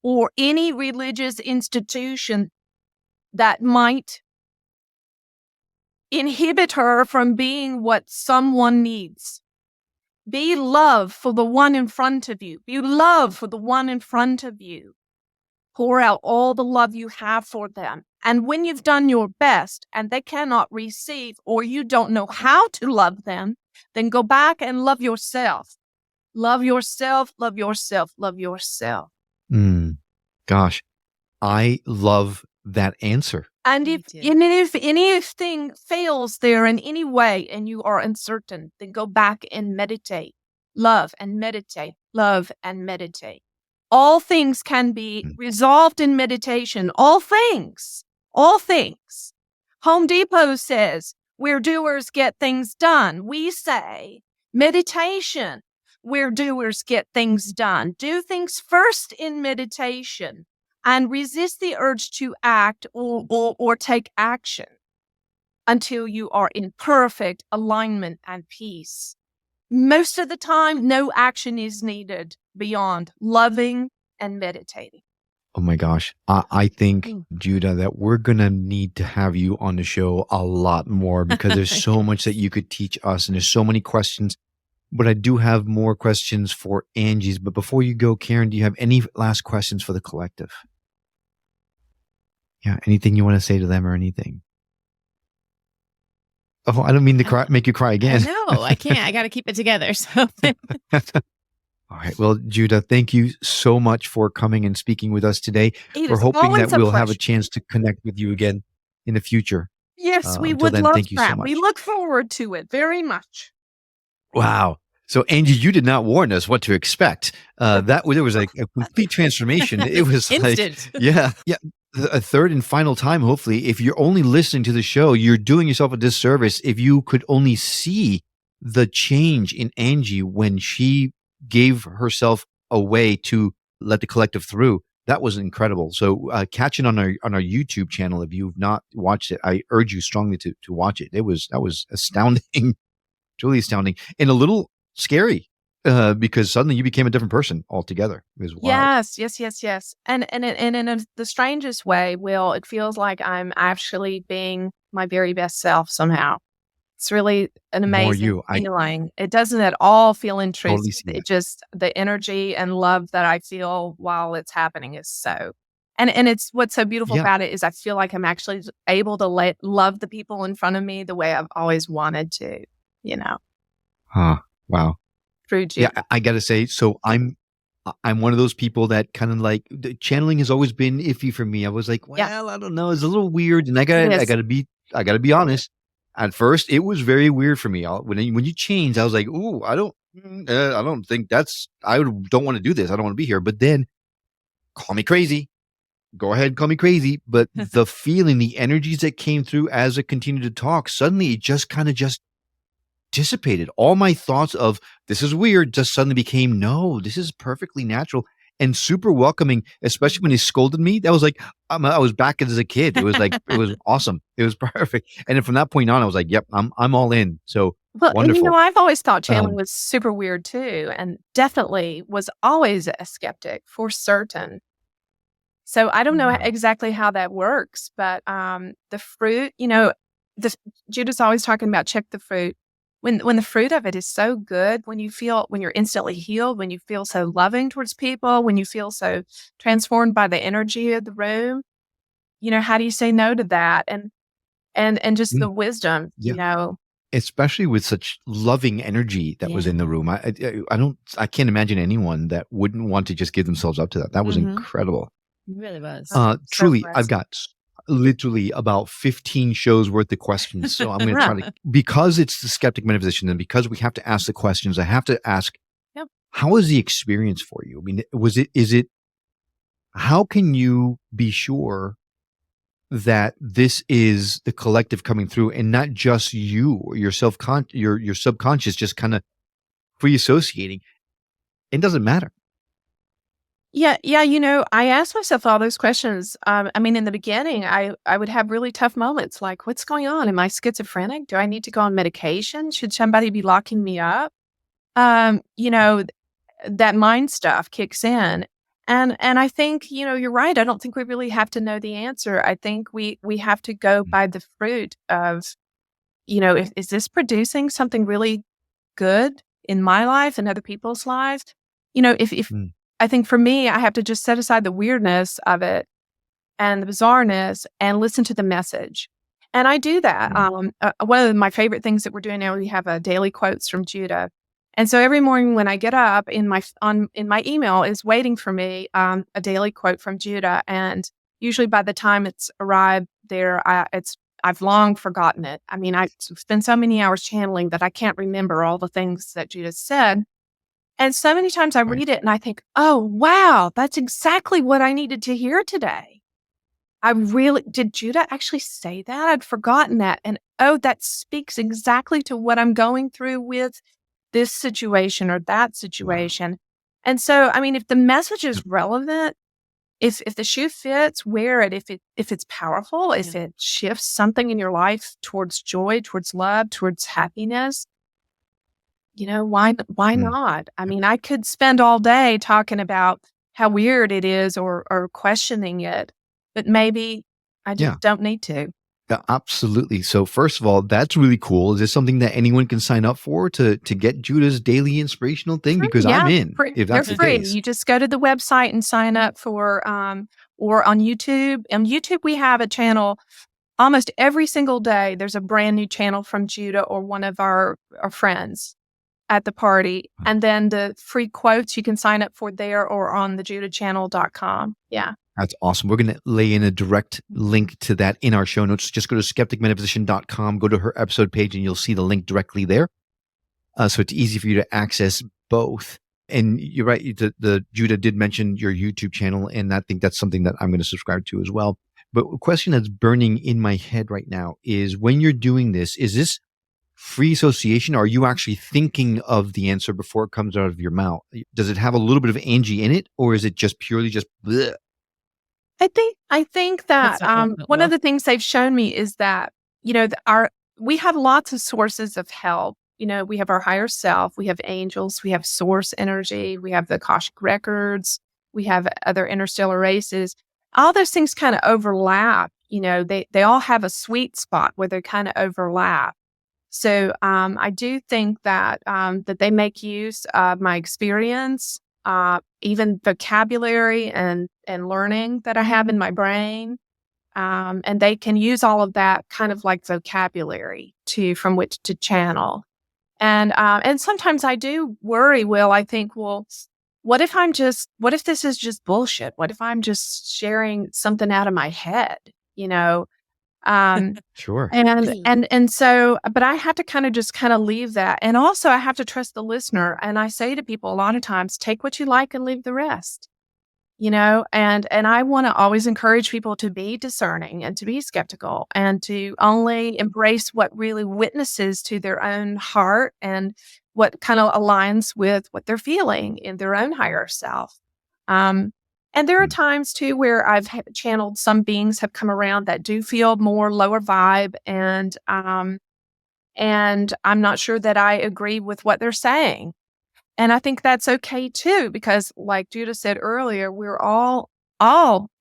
or any religious institution that might inhibit her from being what someone needs. Be love for the one in front of you. Be love for the one in front of you. Pour out all the love you have for them. And when you've done your best and they cannot receive, or you don't know how to love them, then go back and love yourself. Love yourself, love yourself, love yourself. Gosh, I love that answer. And if anything fails there in any way and you are uncertain, then go back and meditate. Love and meditate. Love and meditate. All things can be resolved in meditation. All things. All things. Home Depot says, where doers get things done. We say, meditation, where doers get things done. Do things first in meditation. And resist the urge to act or take action until you are in perfect alignment and peace. Most of the time, no action is needed beyond loving and meditating. Oh my gosh. I think, Judah, that we're going to need to have you on the show a lot more because there's so much that you could teach us and there's so many questions. But I do have more questions for Angie's. But before you go, Karen, do you have any last questions for the collective? Yeah, anything you want to say to them or anything? Oh, I don't mean to make you cry again. No, I can't. I got to keep it together. So, all right. Well, Judah, thank you so much for coming and speaking with us today. We're hoping that we'll have a chance to connect with you again in the future. Yes, we would love that. We look forward to it very much. Wow. So, Angie, you did not warn us what to expect. There was a complete transformation. It was instant. Yeah. A third and final time, hopefully. If you're only listening to the show, you're doing yourself a disservice if you could only see the change in Angie when she gave herself away to let the collective through. That was incredible. So catch it on our YouTube channel. If you've not watched it, I urge you strongly to watch it. That was astounding, truly astounding, and a little scary. Because suddenly you became a different person altogether. It was wild. Yes. And in the strangest way, Will, it feels like I'm actually being my very best self somehow. It's really an amazing feeling. It doesn't at all feel intrusive. Totally it just, the energy and love that I feel while it's happening is so. And it's what's so beautiful about it is I feel like I'm actually able to love the people in front of me the way I've always wanted to, Huh. Wow. Through yeah, I gotta say, so I'm one of those people that kind of like channeling has always been iffy for me. I was like, well, I don't know, it's a little weird, and I gotta be honest. At first, it was very weird for me. When you changed, I was like, ooh, I don't think I don't want to do this. I don't want to be here. But then, call me crazy. Go ahead, call me crazy. But the feeling, the energies that came through as it continued to talk, suddenly it just kind of dissipated. All my thoughts of this is weird just suddenly became, no, this is perfectly natural and super welcoming, especially when he scolded me. That was like, I was back as a kid. It was like, it was awesome. It was perfect. And then from that point on, I was like, yep, I'm all in. So wonderful. And, I've always thought channeling was super weird too, and definitely was always a skeptic for certain. So I don't know exactly how that works, but the fruit, Judah's always talking about check the fruit. When the fruit of it is so good, when you're instantly healed, when you feel so loving towards people, when you feel so transformed by the energy of the room, how do you say no to that? And just the wisdom, especially with such loving energy that was in the room. I can't imagine anyone that wouldn't want to just give themselves up to that. That was incredible. It really was. Truly, I've got literally about 15 shows worth of questions. So I'm going to try to, because it's the skeptic metaphysician and because we have to ask the questions, I have to ask, how was the experience for you? I mean, how can you be sure that this is the collective coming through and not just you or your subconscious just kind of free associating? It doesn't matter. Yeah, I asked myself all those questions. I mean, in the beginning, I would have really tough moments like, what's going on? Am I schizophrenic? Do I need to go on medication? Should somebody be locking me up? That mind stuff kicks in. And I think, you're right. I don't think we really have to know the answer. I think we have to go by the fruit of, is this producing something really good in my life and other people's lives? If I think for me, I have to just set aside the weirdness of it and the bizarreness and listen to the message. And I do that. One of my favorite things that we're doing now, we have a daily quotes from Judah. And so every morning when I get up, in my email is waiting for me a daily quote from Judah. And usually by the time it's arrived there, I've long forgotten it. I mean, I spend so many hours channeling that I can't remember all the things that Judah said. And so many times I read it and I think, oh, wow, that's exactly what I needed to hear today. Did Judah actually say that? I'd forgotten that. And that speaks exactly to what I'm going through with this situation or that situation. Wow. And so, I mean, if the message is relevant, if the shoe fits, wear it. If it's powerful, if it shifts something in your life towards joy, towards love, towards happiness, why not? I mean, I could spend all day talking about how weird it is or questioning it, but maybe I just don't need to. Yeah, absolutely. So first of all, that's really cool. Is this something that anyone can sign up for to get Judah's daily inspirational thing? Because I'm in. If that's they're free. The case. You just go to the website and sign up for, or on YouTube. On YouTube, we have a channel. Almost every single day, there's a brand new channel from Judah or one of our friends at the party. And then the free quotes you can sign up for there or on thejudahchannel.com. Yeah. That's awesome. We're going to lay in a direct link to that in our show notes. Just go to skepticmetaphysician.com, go to her episode page, and you'll see the link directly there. So it's easy for you to access both. And you're right. The Judah did mention your YouTube channel, and I think that's something that I'm going to subscribe to as well. But a question that's burning in my head right now is, when you're doing this, is this free association? Or are you actually thinking of the answer before it comes out of your mouth? Does it have a little bit of Anjie in it, or is it just purely just bleh? I think that one of the things they've shown me is that, we have lots of sources of help. We have our higher self, we have angels, we have source energy, we have the Akashic records, we have other interstellar races. All those things kind of overlap. They all have a sweet spot where they kind of overlap. So I do think that that they make use of my experience, even vocabulary and learning that I have in my brain. And they can use all of that kind of like vocabulary from which to channel. And sometimes I do worry, Will, I think, well, what if this is just bullshit? What if I'm just sharing something out of my head, Sure. And so, but I have to kind of leave that. And also I have to trust the listener. And I say to people a lot of times, take what you like and leave the rest, and I want to always encourage people to be discerning and to be skeptical and to only embrace what really witnesses to their own heart and what kind of aligns with what they're feeling in their own higher self. And there are times too where I've channeled some beings have come around that do feel more lower vibe, and I'm not sure that I agree with what they're saying. And I think that's okay too, because like Judah said earlier, we're all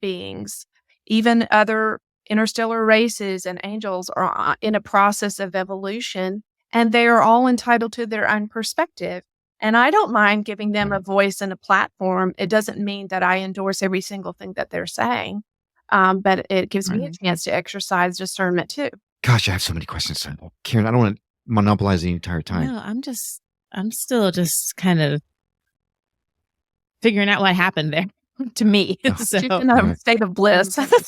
beings, even other interstellar races and angels are in a process of evolution, and they are all entitled to their own perspective. And I don't mind giving them a voice and a platform. It doesn't mean that I endorse every single thing that they're saying, but it gives me a chance to exercise discernment too. Gosh, I have so many questions. Karen, I don't want to monopolize the entire time. No, I'm still just kind of figuring out what happened there to me. So, she's in a state of bliss. I'm just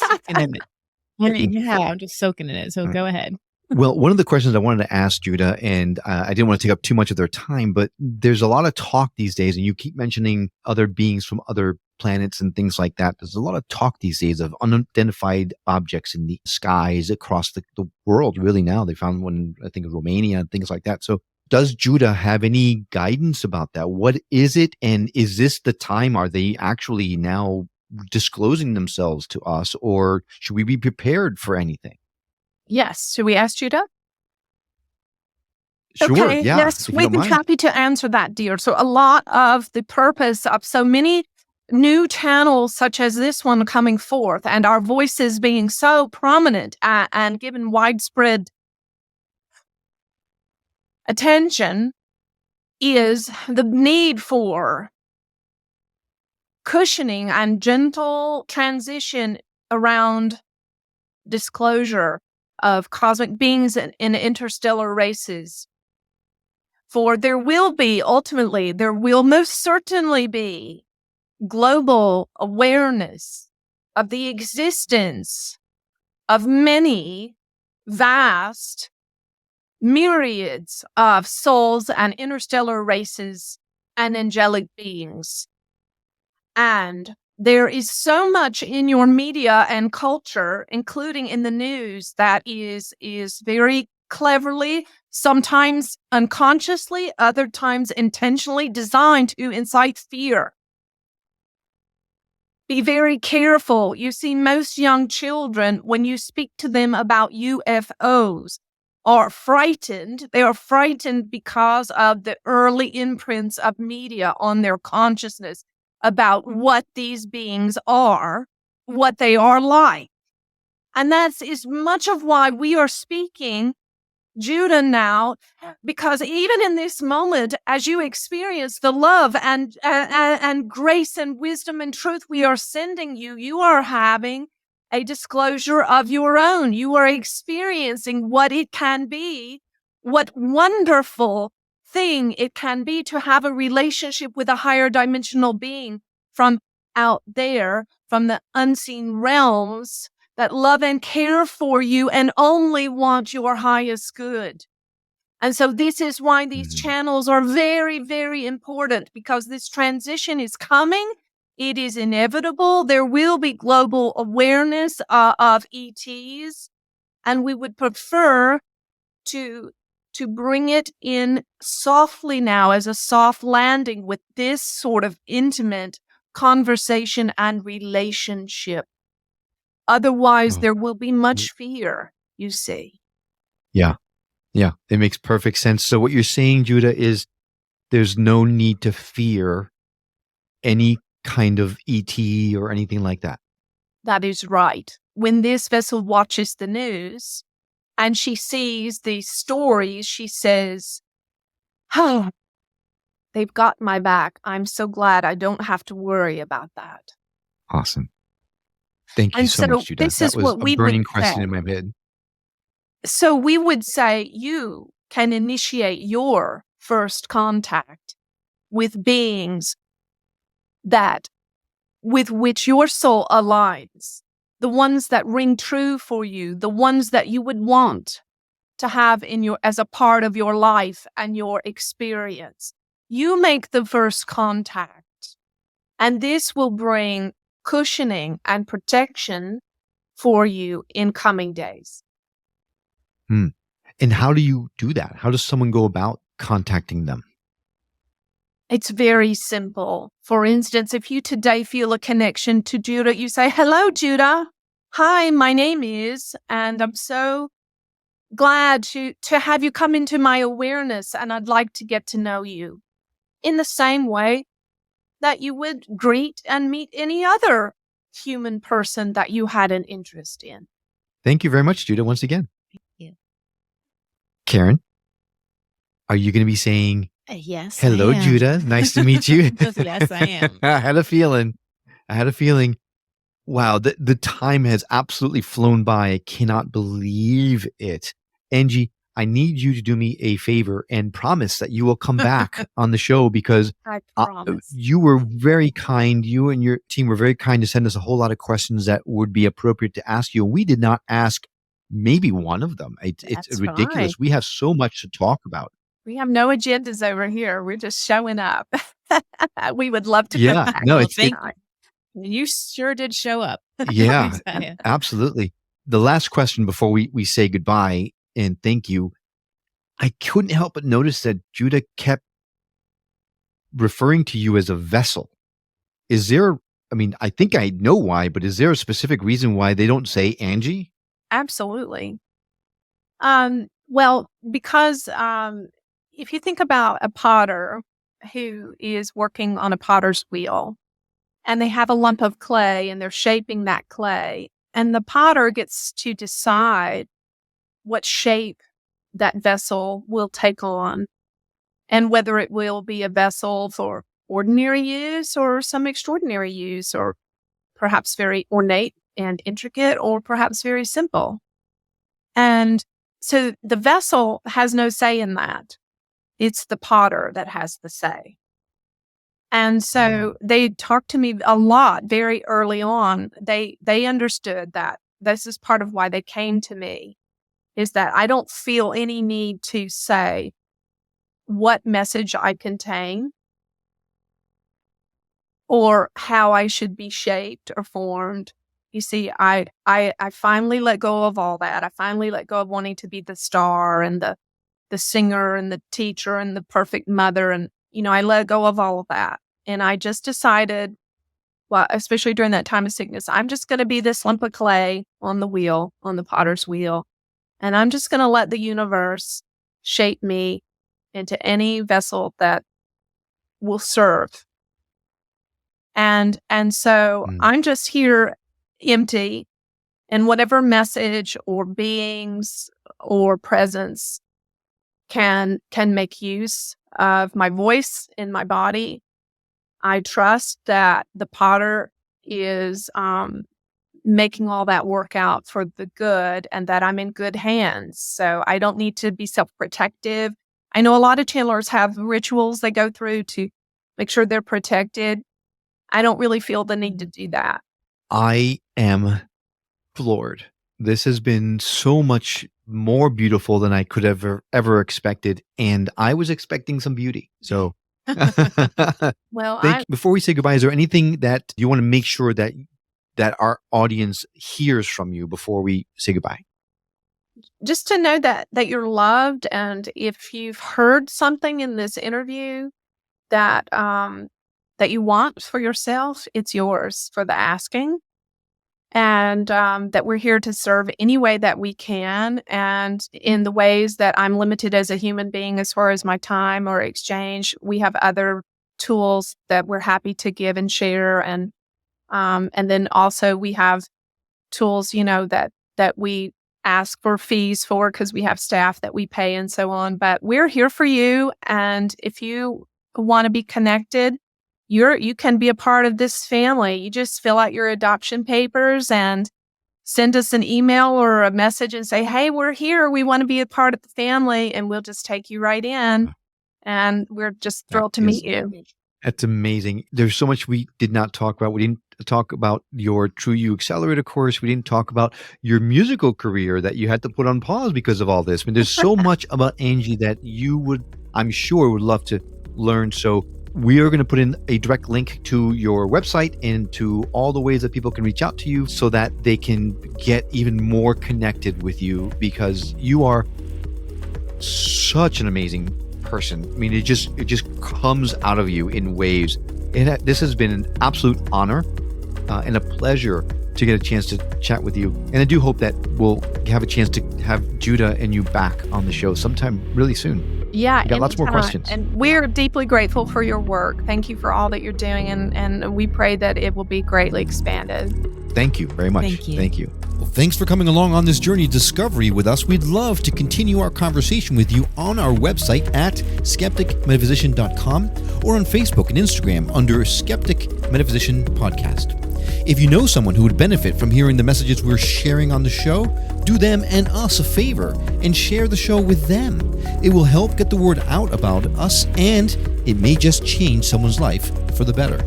soaking in it. So go ahead. Well, one of the questions I wanted to ask Judah, and I didn't want to take up too much of their time, but there's a lot of talk these days, and you keep mentioning other beings from other planets and things like that. There's a lot of talk these days of unidentified objects in the skies across the world, really now. They found one, I think, in Romania and things like that. So does Judah have any guidance about that? What is it? And is this the time? Are they actually now disclosing themselves to us, or should we be prepared for anything? Yes. Should we ask Judah? Sure. Okay, Yeah. yes, if you we'd don't be mind. happy to answer that, dear. So a lot of the purpose of so many new channels such as this one coming forth and our voices being so prominent and given widespread attention is the need for cushioning and gentle transition around disclosure of cosmic beings in interstellar races. For there will most certainly be global awareness of the existence of many vast myriads of souls and interstellar races and angelic beings. And there is so much in your media and culture, including in the news, that is very cleverly, sometimes unconsciously, other times intentionally designed to incite fear. Be very careful. You see, most young children, when you speak to them about UFOs, are frightened. They are frightened because of the early imprints of media on their consciousness about what these beings are, what they are like. And that is much of why we are speaking Judah now, because even in this moment, as you experience the love and grace and wisdom and truth we are sending you, you are having a disclosure of your own. You are experiencing what it can be, what wonderful thing it can be to have a relationship with a higher dimensional being from out there, from the unseen realms, that love and care for you and only want your highest good. And so this is why these channels are very, very important, because this transition is coming. It is inevitable. There will be global awareness of ETs, and we would prefer to bring it in softly now as a soft landing with this sort of intimate conversation and relationship. Otherwise, there will be much fear, you see. Yeah. Yeah. It makes perfect sense. So what you're saying, Judah, is there's no need to fear any kind of ET or anything like that. That is right. When this vessel watches the news and she sees these stories, she says, "Oh, they've got my back. I'm so glad I don't have to worry about that." Awesome. Thank you And so so much, Judah. this That is was what a we burning would question say. in my head. So we would say you can initiate your first contact with beings that with which your soul aligns, the ones that ring true for you, the ones that you would want to have in your as a part of your life and your experience. You make the first contact, and this will bring cushioning and protection for you in coming days. And how do you do that? How does someone go about contacting them? It's very simple. For instance, if you today feel a connection to Judah, you say, "Hello, Judah. Hi, my name is, and I'm so glad to have you come into my awareness, and I'd like to get to know you." In the same way that you would greet and meet any other human person that you had an interest in. Thank you very much, Judah, once again. Thank you. Karen, are you going to be saying, Yes. "Hello, I am. Judah. Nice to meet you"? Yes, I am. I had a feeling. Wow, the time has absolutely flown by. I cannot believe it. Anjie, I need you to do me a favor and promise that you will come back on the show, because I promise. you were very kind. You and your team were very kind to send us a whole lot of questions that would be appropriate to ask you. We did not ask maybe one of them. It's That's ridiculous. fine. We have so much to talk about. We have no agendas over here. We're just showing up. We would love to Yeah, come back. no, Well, it's thank You sure did show up. Yeah, I tell ya. absolutely. The last question before we say goodbye and thank you, I couldn't help but notice that Judah kept referring to you as a vessel. Is there, I mean, I think I know why, but is there a specific reason why they don't say Anjie? Absolutely. Well, because if you think about a potter who is working on a potter's wheel, and they have a lump of clay and they're shaping that clay, and the potter gets to decide what shape that vessel will take on, and whether it will be a vessel for ordinary use or some extraordinary use, or perhaps very ornate and intricate, or perhaps very simple. And so the vessel has no say in that. It's the potter that has the say. And so they talked to me a lot very early on. They understood that this is part of why they came to me, is that I don't feel any need to say what message I contain or how I should be shaped or formed. You see, I finally let go of all that. I finally let go of wanting to be the star and the singer and the teacher and the perfect mother. And, I let go of all of that. And I just decided, well, especially during that time of sickness, I'm just going to be this lump of clay on the wheel, on the potter's wheel. And I'm just going to let the universe shape me into any vessel that will serve. And so I'm just here empty, and whatever message or beings or presence can make use of my voice in my body. I trust that the potter is making all that work out for the good, and that I'm in good hands. So I don't need to be self-protective. I know a lot of channelers have rituals they go through to make sure they're protected. I don't really feel the need to do that. I am floored. This has been so much more beautiful than I could ever expected. And I was expecting some beauty. So Well, before we say goodbye, is there anything that you want to make sure that our audience hears from you before we say goodbye? Just to know that you're loved. And if you've heard something in this interview that you want for yourself, it's yours for the asking. And that we're here to serve any way that we can, and in the ways that I'm limited as a human being as far as my time or exchange. We have other tools that we're happy to give and share, and then also we have tools, that we ask for fees for, because we have staff that we pay and so on. But we're here for you, and if you want to be connected, you can be a part of this family. You just fill out your adoption papers and send us an email or a message and say, hey, we're here. We want to be a part of the family. And we'll just take you right in. And we're just thrilled to meet you. That's amazing. There's so much we did not talk about. We didn't talk about your True You Accelerator course. We didn't talk about your musical career that you had to put on pause because of all this. I mean, there's so much about Anjie that you I'm sure would love to learn. So we are going to put in a direct link to your website and to all the ways that people can reach out to you so that they can get even more connected with you, because you are such an amazing person. I mean, it just comes out of you in waves. This has been an absolute honor and a pleasure to get a chance to chat with you. And I do hope that we'll have a chance to have Judah and you back on the show sometime really soon. Yeah, we got lots more questions. And we're deeply grateful for your work. Thank you for all that you're doing, and we pray that it will be greatly expanded. Thank you very much. Thank you. Well, thanks for coming along on this journey of discovery with us. We'd love to continue our conversation with you on our website at skepticmetaphysician.com or on Facebook and Instagram under Skeptic Metaphysician Podcast. If you know someone who would benefit from hearing the messages we're sharing on the show, do them and us a favor and share the show with them. It will help get the word out about us, and it may just change someone's life for the better.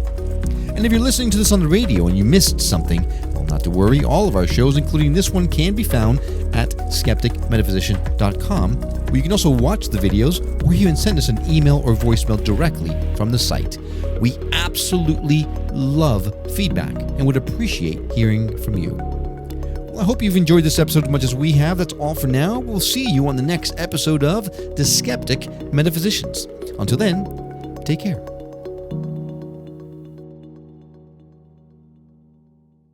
And if you're listening to this on the radio and you missed something, well, Not to worry, all of our shows, including this one, can be found at skepticmetaphysician.com, where you can also watch the videos or even send us an email or voicemail directly from the site. We absolutely love feedback and would appreciate hearing from you. Well, I hope you've enjoyed this episode as much as we have. That's all for now. We'll see you on the next episode of The Skeptic Metaphysicians. Until then, take care.